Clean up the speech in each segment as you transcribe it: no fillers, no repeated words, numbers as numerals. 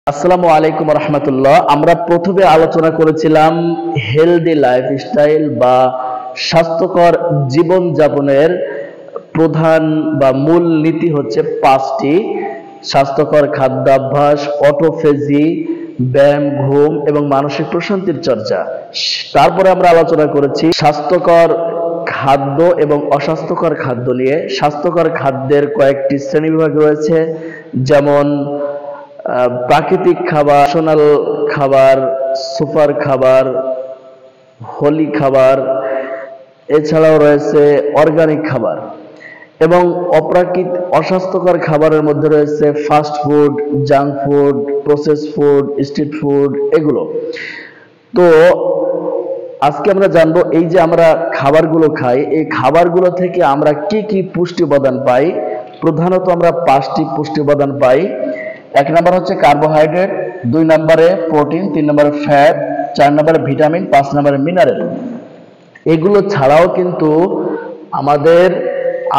আসসালামু আলাইকুম রহমতুল্লাহ। আমরা প্রথমে আলোচনা করেছিলাম হেলদি লাইফস্টাইল বা স্বাস্থ্যকর জীবনযাপনের প্রধান বা মূল নীতি হচ্ছে পাঁচটি: স্বাস্থ্যকর খাদ্যাভ্যাস, অটোফেজি, ব্যায়াম, ঘুম এবং মানসিক প্রশান্তির চর্চা। তারপরে আমরা আলোচনা করেছি স্বাস্থ্যকর খাদ্য এবং অস্বাস্থ্যকর খাদ্য নিয়ে। স্বাস্থ্যকর খাদ্যের কয়েকটি শ্রেণীবিভাগ রয়েছে, যেমন প্রাকৃতিক খাবার, ন্যাশনাল খাবার, সুপার খাবার, হোলি খাবার, এছাড়াও রয়েছে অর্গানিক খাবার। এবং অস্বাস্থ্যকর খাবারের মধ্যে রয়েছে fast food, junk food, process food, street food, এগুলো। তো আজকে আমরা জানবো এই যে আমরা খাবারগুলো খাই, এই খাবারগুলো থেকে আমরা কি কি পুষ্টি উপাদান পাই। প্রধানত আমরা পাঁচটি পুষ্টি উপাদান পাই। এক নম্বর হচ্ছে কার্বোহাইড্রেট, দুই নম্বরে প্রোটিন, তিন নম্বরে ফ্যাট, চার নম্বরে ভিটামিন, পাঁচ নম্বরে মিনারেল। এগুলো ছাড়াও কিন্তু আমাদের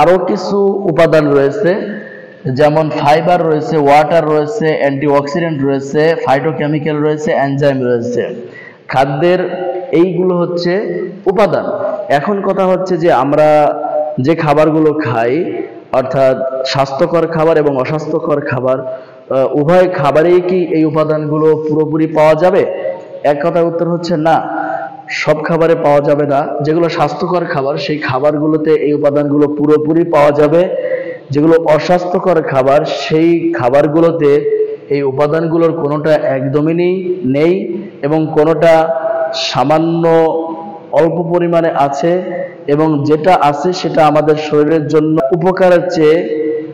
আরো কিছু উপাদান রয়েছে, যেমন ফাইবার রয়েছে, ওয়াটার রয়েছে, অ্যান্টিঅক্সিডেন্ট রয়েছে, ফাইটোকেমিক্যাল রয়েছে, এনজাইম রয়েছে। খাদ্যের এইগুলো হচ্ছে উপাদান। এখন কথা হচ্ছে যে আমরা যে খাবারগুলো খাই, অর্থাৎ স্বাস্থ্যকর খাবার এবং অস্বাস্থ্যকর খাবার, উভয় খাবারেই কি এই উপাদানগুলো পুরোপুরি পাওয়া যাবে? এক কথায় উত্তর হচ্ছে না, সব খাবারে পাওয়া যাবে না। যেগুলো স্বাস্থ্যকর খাবার সেই খাবারগুলোতে এই উপাদানগুলো পুরোপুরি পাওয়া যাবে। যেগুলো অস্বাস্থ্যকর খাবার সেই খাবারগুলোতে এই উপাদানগুলোর কোনোটা একদমই নেই এবং কোনোটা সামান্য অল্প পরিমাণে আছে, এবং যেটা আছে সেটা আমাদের শরীরের জন্য উপকারের চেয়ে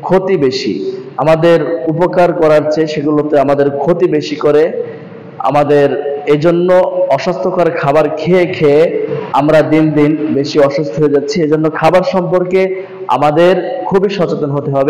ক্ষতি বেশি। আমাদের উপকার করার চেয়ে সেগুলোতে আমাদের ক্ষতি বেশি করে। আমাদের এজন্য অস্বাস্থ্যকর খাবার খেয়ে খেয়ে আমরা দিন দিন বেশি অসুস্থ হয়ে যাচ্ছি। এজন্য খাবার সম্পর্কে আমাদের খুবই সচেতন হতে হবে।